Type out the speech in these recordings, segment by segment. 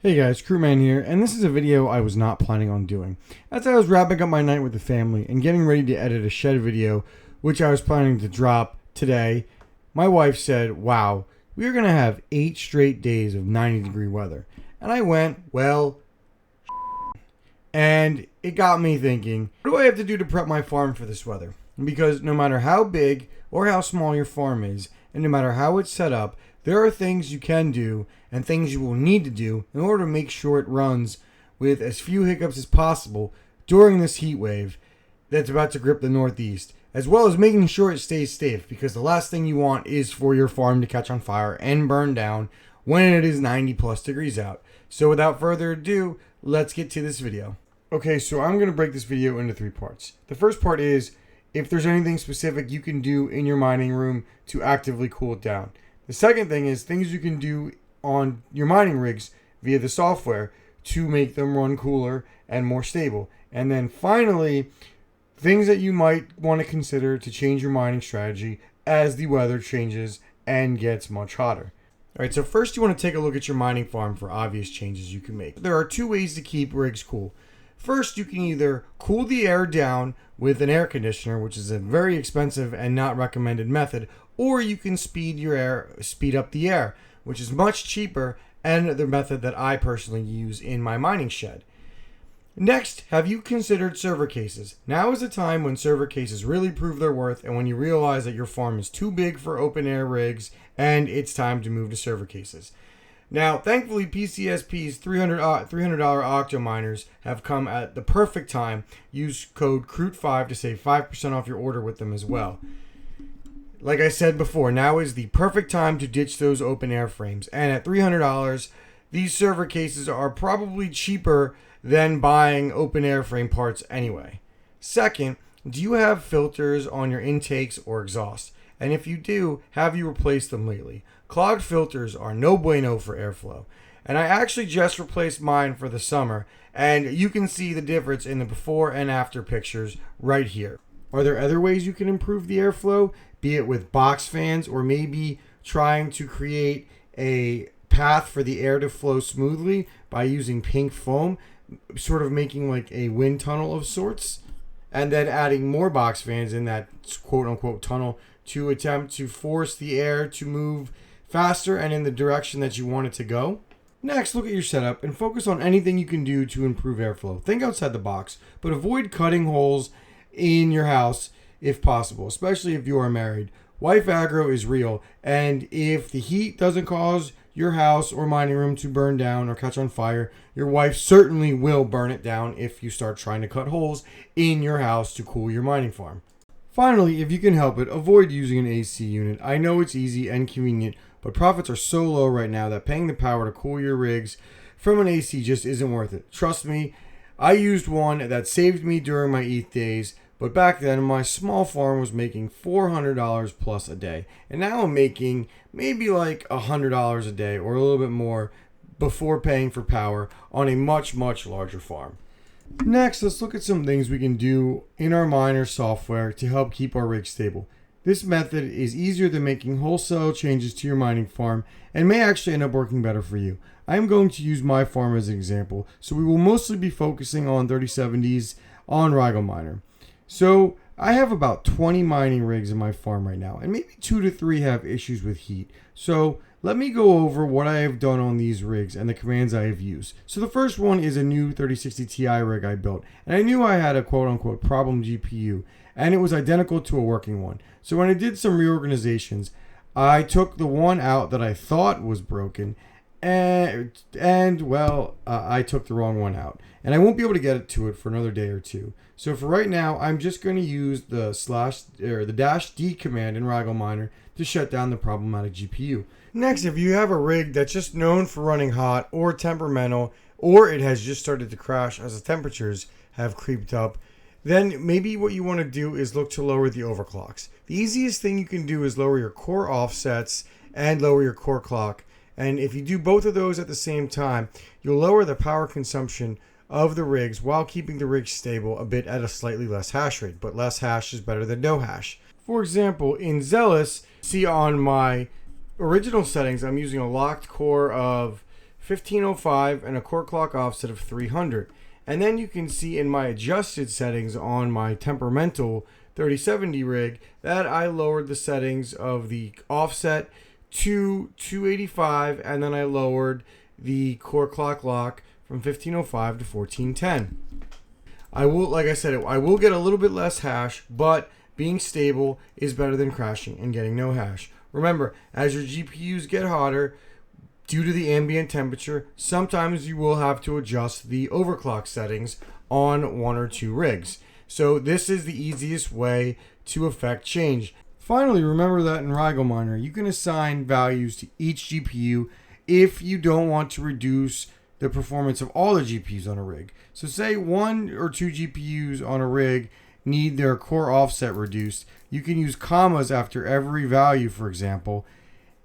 Hey guys, Krootman here, and this is a video I was not planning on doing. As I was wrapping up my night with the family and getting ready to edit a shed video, which I was planning to drop today, my wife said, wow, we are going to have 8 straight days of 90-degree weather. And I went, well, and it got me thinking, what do I have to do to prep my farm for this weather? Because no matter how big or how small your farm is, and no matter how it's set up, there are things you can do and things you will need to do in order to make sure it runs with as few hiccups as possible during this heat wave that's about to grip the Northeast, as well as making sure it stays safe, because the last thing you want is for your farm to catch on fire and burn down when it is 90 plus degrees out. So without further ado, let's get to this video. Okay, so I'm going to break this video into 3 parts. The first part is if there's anything specific you can do in your mining room to actively cool it down. The second thing is things you can do on your mining rigs via the software to make them run cooler and more stable. And then finally, things that you might want to consider to change your mining strategy as the weather changes and gets much hotter. Alright, so first you want to take a look at your mining farm for obvious changes you can make. There are 2 ways to keep rigs cool. First, you can either cool the air down with an air conditioner, which is a very expensive and not recommended method, or you can speed up the air, which is much cheaper and the method that I personally use in my mining shed. Next, have you considered server cases? Now is the time when server cases really prove their worth and when you realize that your farm is too big for open air rigs and it's time to move to server cases. Now, thankfully, PCSP's $300 octominers have come at the perfect time. Use code KROOT5 to save 5% off your order with them as well. Like I said before, now is the perfect time to ditch those open air frames. And at $300, these server cases are probably cheaper than buying open air frame parts anyway. Second, do you have filters on your intakes or exhaust? And if you do, have you replaced them lately? Clogged filters are no bueno for airflow. And I actually just replaced mine for the summer, and you can see the difference in the before and after pictures right here. Are there other ways you can improve the airflow? Be it with box fans or maybe trying to create a path for the air to flow smoothly by using pink foam, sort of making like a wind tunnel of sorts, and then adding more box fans in that quote-unquote tunnel to attempt to force the air to move faster and in the direction that you want it to go. Next, look at your setup and focus on anything you can do to improve airflow. Think outside the box, but avoid cutting holes in your house if possible, especially if you are married. Wife aggro is real, and if the heat doesn't cause your house or mining room to burn down or catch on fire, your wife certainly will burn it down if you start trying to cut holes in your house to cool your mining farm. Finally, if you can help it, avoid using an AC unit. I know it's easy and convenient, but profits are so low right now that paying the power to cool your rigs from an AC just isn't worth it. Trust me, I used one that saved me during my ETH days, but back then my small farm was making $400 plus a day, and now I'm making maybe like $100 a day or a little bit more before paying for power on a much larger farm. Next, let's look at some things we can do in our miner software to help keep our rig stable. This method is easier than making wholesale changes to your mining farm and may actually end up working better for you. I am going to use my farm as an example, so we will mostly be focusing on 3070s on RigoMiner. So I have about 20 mining rigs in my farm right now, and maybe 2 to 3 have issues with heat. So let me go over what I have done on these rigs and the commands I have used. So the first one is a new 3060 Ti rig I built, and I knew I had a quote-unquote problem GPU, and it was identical to a working one. So when I did some reorganizations, I took the one out that I thought was broken, I took the wrong one out, and I won't be able to get to it for another day or 2. So for right now, I'm just going to use the -D command in RigoMiner to shut down the problematic GPU. Next, if you have a rig that's just known for running hot or temperamental, or it has just started to crash as the temperatures have creeped up, then maybe what you want to do is look to lower the overclocks. The easiest thing you can do is lower your core offsets and lower your core clock. And if you do both of those at the same time, you'll lower the power consumption of the rigs while keeping the rig stable a bit at a slightly less hash rate. But less hash is better than no hash. For example, in Zealous, see on my original settings, I'm using a locked core of 1505 and a core clock offset of 300. And then you can see in my adjusted settings on my temperamental 3070 rig that I lowered the settings of the offset to 285, and then I lowered the core clock lock from 1505 to 1410. I will, like I said, I will get a little bit less hash, but being stable is better than crashing and getting no hash. Remember, as your GPUs get hotter, due to the ambient temperature, sometimes you will have to adjust the overclock settings on one or two rigs. So this is the easiest way to affect change. Finally, remember that in RigelMiner, you can assign values to each GPU if you don't want to reduce the performance of all the GPUs on a rig. So say one or two GPUs on a rig need their core offset reduced. You can use commas after every value, for example,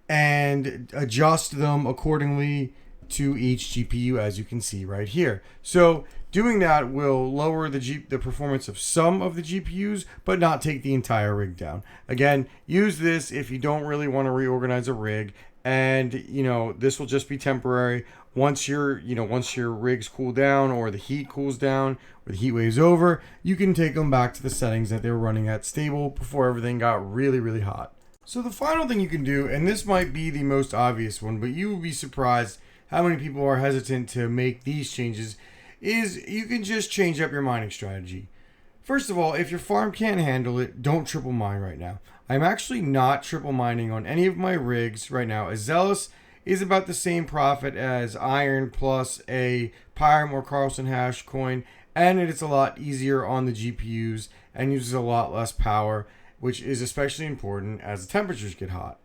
and adjust them accordingly to each GPU, as you can see right here. So doing that will lower the performance of some of the GPUs, but not take the entire rig down. Again, use this if you don't really want to reorganize a rig, and this will just be temporary. Once your rigs cool down, or the heat cools down, or the heat wave's over, you can take them back to the settings that they were running at stable before everything got really, really hot. So the final thing you can do, and this might be the most obvious one, but you will be surprised how many people are hesitant to make these changes, is you can just change up your mining strategy. First of all, if your farm can't handle it, don't triple mine right now. I'm actually not triple mining on any of my rigs right now, as Zealous is about the same profit as Iron plus a Pyram or Carlson hash coin, and it's a lot easier on the GPUs and uses a lot less power, which is especially important as the temperatures get hot.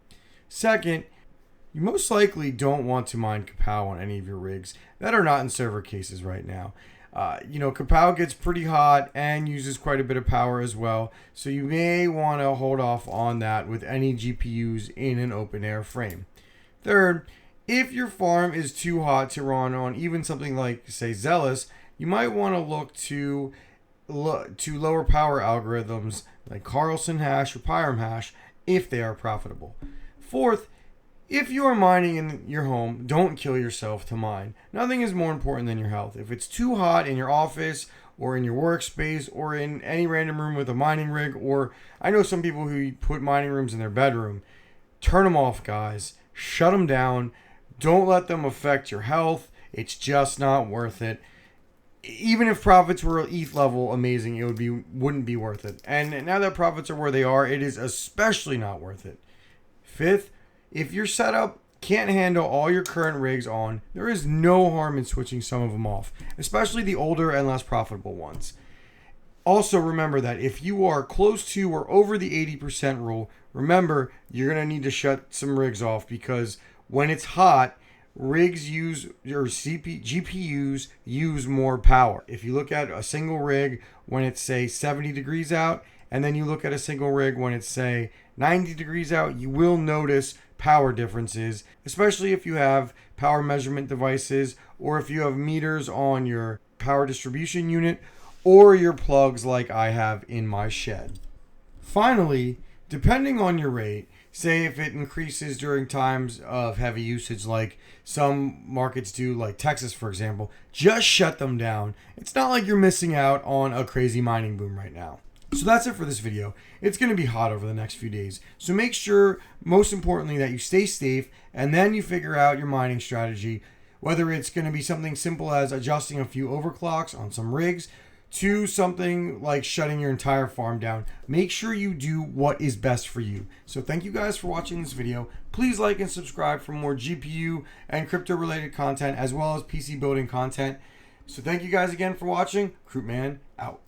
Second, you most likely don't want to mine Kapow on any of your rigs that are not in server cases right now. Kapow gets pretty hot and uses quite a bit of power as well, so you may want to hold off on that with any GPUs in an open air frame. Third, if your farm is too hot to run on even something like, say, Zealous, you might want to look to lower power algorithms like Carlson hash or Pyram hash if they are profitable. Fourth, if you are mining in your home, don't kill yourself to mine. Nothing is more important than your health. If it's too hot in your office or in your workspace or in any random room with a mining rig, or I know some people who put mining rooms in their bedroom, turn them off, guys. Shut them down. Don't let them affect your health. It's just not worth it. Even if profits were ETH level amazing, wouldn't be worth it. And now that profits are where they are, it is especially not worth it. Fifth, if your setup can't handle all your current rigs on, there is no harm in switching some of them off, especially the older and less profitable ones. Also remember that if you are close to or over the 80% rule, remember you're going to need to shut some rigs off, because when it's hot, rigs GPUs use more power. If you look at a single rig when it's, say, 70 degrees out, and then you look at a single rig when it's, say, 90 degrees out, you will notice power differences, especially if you have power measurement devices, or if you have meters on your power distribution unit, or your plugs like I have in my shed. Finally, depending on your rate, say if it increases during times of heavy usage like some markets do, like Texas for example, just shut them down. It's not like you're missing out on a crazy mining boom right now. So that's it for this video. It's going to be hot over the next few days. So make sure, most importantly, that you stay safe, and then you figure out your mining strategy, whether it's going to be something simple as adjusting a few overclocks on some rigs, to something like shutting your entire farm down. Make sure you do what is best for you. So thank you guys for watching this video. Please like and subscribe for more GPU and crypto related content, as well as PC building content. So thank you guys again for watching. Krootman out.